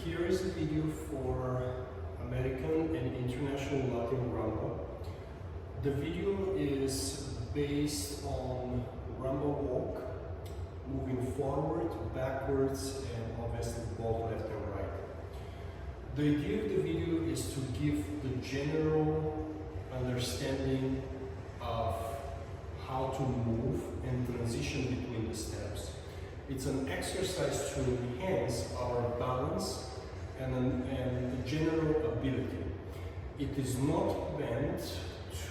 Here is a video for American and International Latin Rumba. The video is based on Rumba walk, moving forward, backwards, and obviously both left and right. The idea of the video is to give the general understanding of how to move and transition between the steps. It's an exercise to enhance our balance and general ability. It is not meant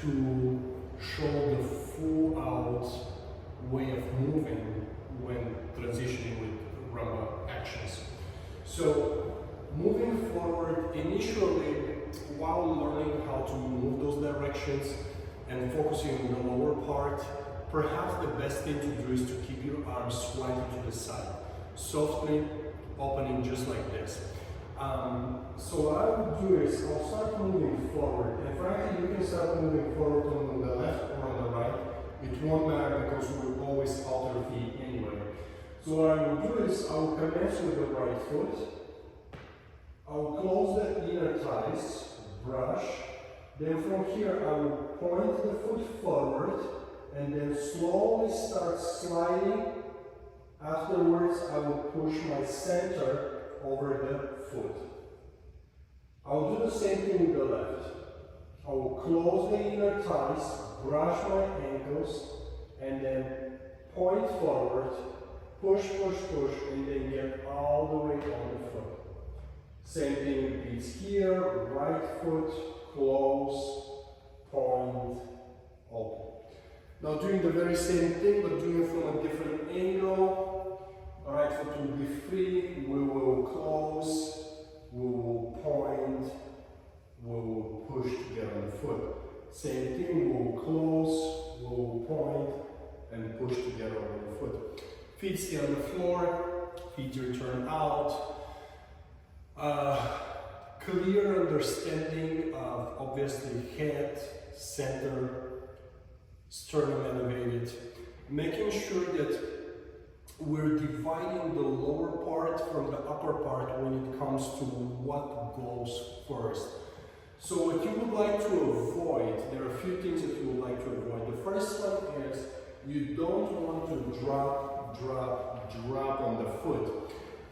to show the full out way of moving when transitioning with rumba actions. So moving forward initially while learning how to move those directions and focusing on the lower part, perhaps the best thing to do is to keep your arms slightly to the side, softly opening just like this. So what I would do is I'll start moving forward, and frankly you can start moving forward on the left or on the right. It won't matter because we'll always alter feet anyway. So what I will do is I will commence with the right foot. I will close the inner thighs, brush. Then from here I will point the foot forward and then slowly start sliding. Afterwards I will push my center over the foot. I'll do the same thing with the left. I will close the inner thighs, brush my ankles, and then point forward, push, push, push, and then get all the way on the foot. Same thing repeats here, right foot, close, point, open. Now doing the very same thing, but doing it from a different angle. Right foot will be free, we will close, we will point, we will push to get on the foot. Same thing, we will close, we will point, and push to get over the foot. Feet stay on the floor, feet return out. Clear understanding of obviously head, center, sternum elevated, making sure that we're dividing the lower part from the upper part when it comes to what goes first. So what you would like to avoid, there are a few things that you would like to avoid. The first one is you don't want to drop on the foot.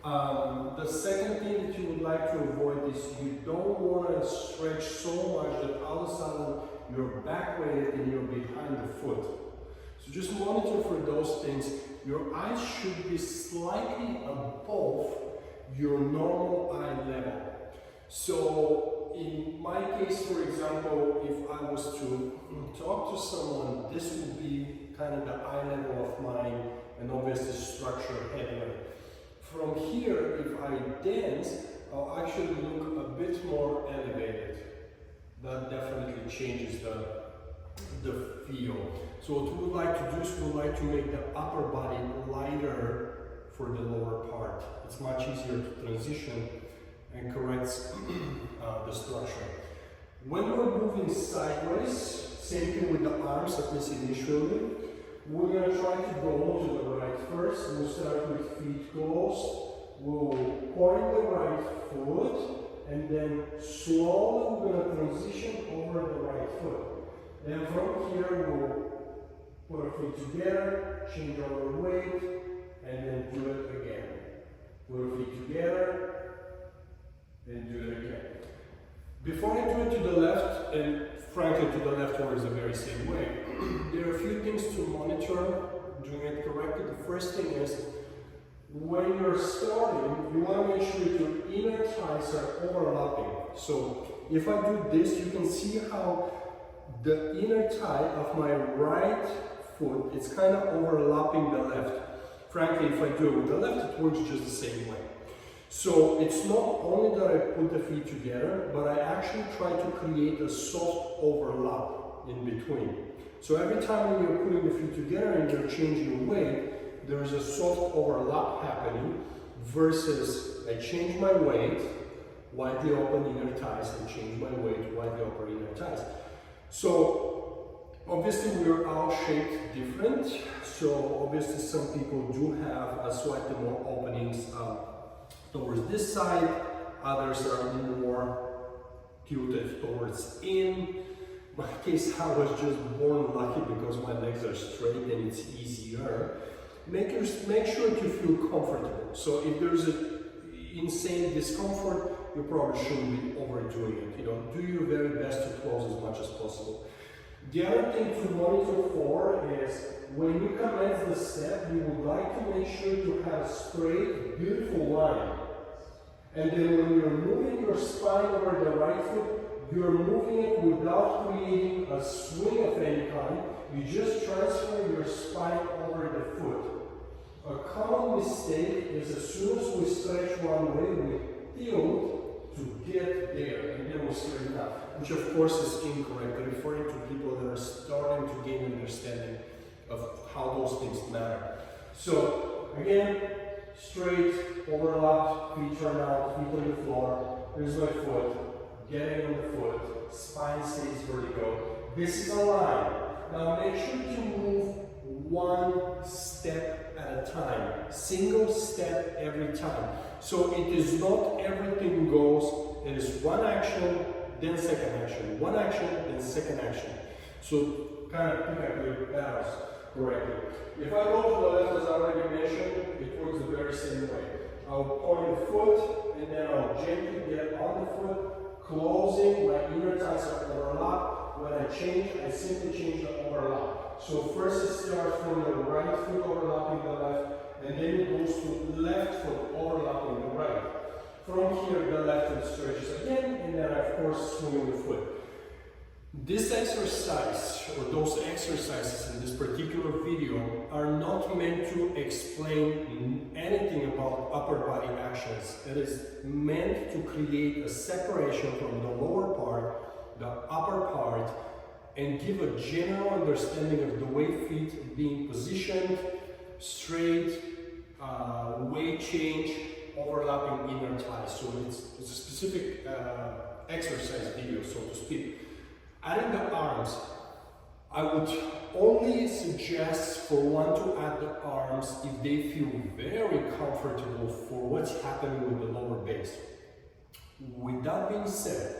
The second thing that you would like to avoid is you don't want to stretch so much that all of a sudden you're back weighted and you're behind the foot. So just monitor for those things. Your eyes should be slightly above your normal eye level. So in my case, for example, if I was to talk to someone, this would be kind of the eye level of mine and obviously structure headway. From here, if I dance, I'll actually look a bit more elevated. That definitely changes the feel. So what we would like to do is we would like to make the upper body lighter for the lower part. It's much easier to transition and corrects the structure. When we're moving sideways, same thing with the arms, at least initially. We're going to try to go to the right first. We'll start with feet closed. We'll point the right foot, and then slowly we're going to transition over the right foot. Then from here we'll put our feet together, change our weight, and then do it again. Put our feet together, and do it again. Before I do it to the left, and frankly to the left towards the very same way, there are a few things to monitor doing it correctly. The first thing is, when you're starting, you want to make sure that your inner thighs are overlapping. So if I do this, you can see how the inner thigh of my right foot is kind of overlapping the left. Frankly, if I do it with the left, it works just the same way. So it's not only that I put the feet together, but I actually try to create a soft overlap in between. So every time when you're putting the feet together and you're changing weight, there is a soft overlap happening versus I change my weight, widely open inner thighs, and change my weight, widely open inner thighs. So obviously we're all shaped different. So obviously some people do have a slightly more openings towards this side. others are more tilted towards in. My case, I was just born lucky because my legs are straight and it's easier. Make sure to feel comfortable. So if there's an insane discomfort, you probably shouldn't be overdoing it. You know, do your very best to close as much as possible. The other thing to monitor for is when you commence the step, you would like to make sure to have a straight, beautiful line. And then when you're moving your spine over the right foot, you're moving it without creating a swing of any kind. You just transfer your spine over the foot. A common mistake is as soon as we stretch one way, we tilt to get there, and then we straighten out, which of course is incorrect, referring to people that are starting to gain understanding of how those things matter. So again, straight, overlapped, feet turn out, feet on the floor. Here's my foot, getting on the foot, spine stays vertical. This is a line. Now make sure to move one step at a time, single step every time. So it is not everything goes, it is one action, then second action, one action, then second action. So kind of pick up your balance correctly. If I go to the left, as I already mentioned, it works the very same way. I'll point the foot, and then I'll gently get on the foot, closing, my inner thighs are overlapped. When I change, I simply change the overlap. So first it starts from the right foot overlapping the left, and then it goes to the left foot overlapping the right. From here, the left foot stretches again, and then of course swing the foot. This exercise, or those exercises in this particular video, are not meant to explain anything about upper body actions. It is meant to create a separation from the lower part, the upper part, and give a general understanding of the way feet being positioned, straight, weight change, overlapping inner thighs. So it's a specific exercise video, so to speak. Adding the arms, I would only suggest for one to add the arms if they feel very comfortable for what's happening with the lower base. With that being said,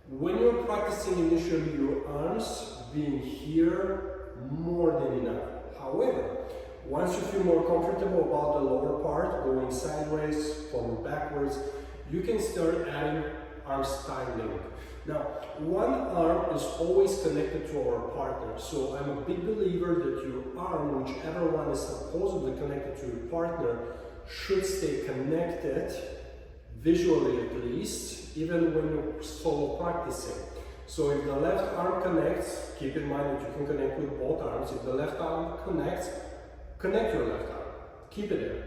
when you're practicing initially your arms being here, more than enough. However, once you feel more comfortable about the lower part, going sideways, forward, backwards, you can start adding arm styling. Now, one arm is always connected to our partner, so I'm a big believer that your arm, whichever one is supposedly connected to your partner, should stay connected, visually at least, even when you're solo practicing. So if the left arm connects, keep in mind that you can connect with both arms. If the left arm connects, connect your left arm, keep it there.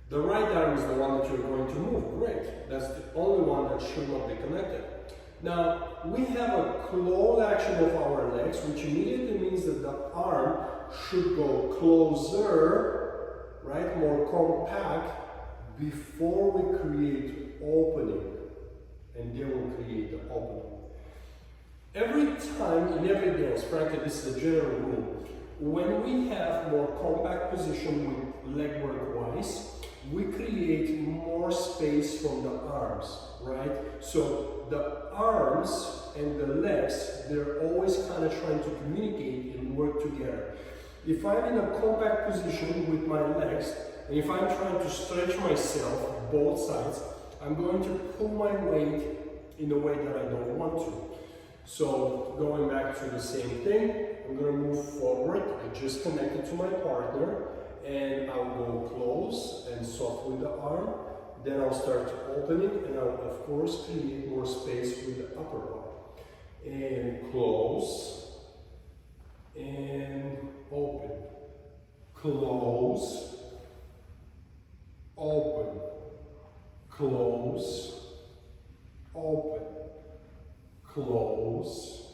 The right arm is the one that you're going to move, great. That's the only one that should not be connected. Now, we have a close action of our legs, which immediately means that the arm should go closer, right, more compact, before we create opening, and then we'll create the opening. Every time, in every dance, frankly, this is a general rule, when we have more compact position with leg work wise, we create more space from the arms, right? So the arms and the legs, they're always kind of trying to communicate and work together. If I'm in a compact position with my legs, and if I'm trying to stretch myself, both sides, I'm going to pull my weight in a way that I don't want to. So going back to the same thing, I'm going to move forward. I just connected to my partner, and I'll go close and soft with the arm. Then I'll start opening, and I'll of course create more space with the upper part. And close, and open. Close, open. Close, open. Close,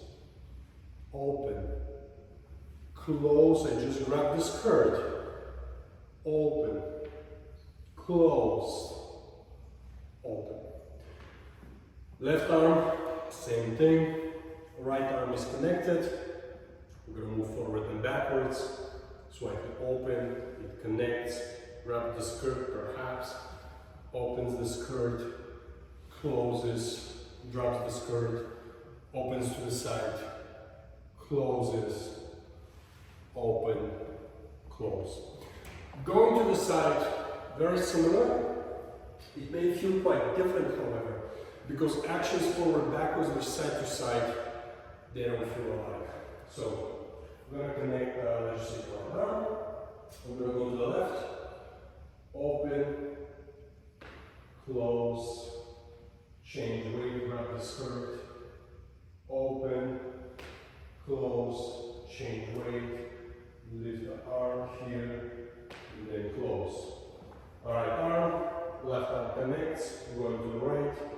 open. Close, and just grab the skirt. Open, close, open. Left arm, same thing. Right arm is connected. We're going to move forward and backwards. So I can open, it connects, grab the skirt perhaps, opens the skirt, closes, drops the skirt, opens to the side, closes, open, close. Going to the side, very similar. It may feel quite different, however, because actions forward, backwards, or side to side, they don't feel alike. So, I'm going to connect, let's just say right now. I'm going to go to the left, open, close, change weight, grab the skirt, open, close, change weight, lift the arm here, and then close. Alright, arm, left arm connects, going to the right,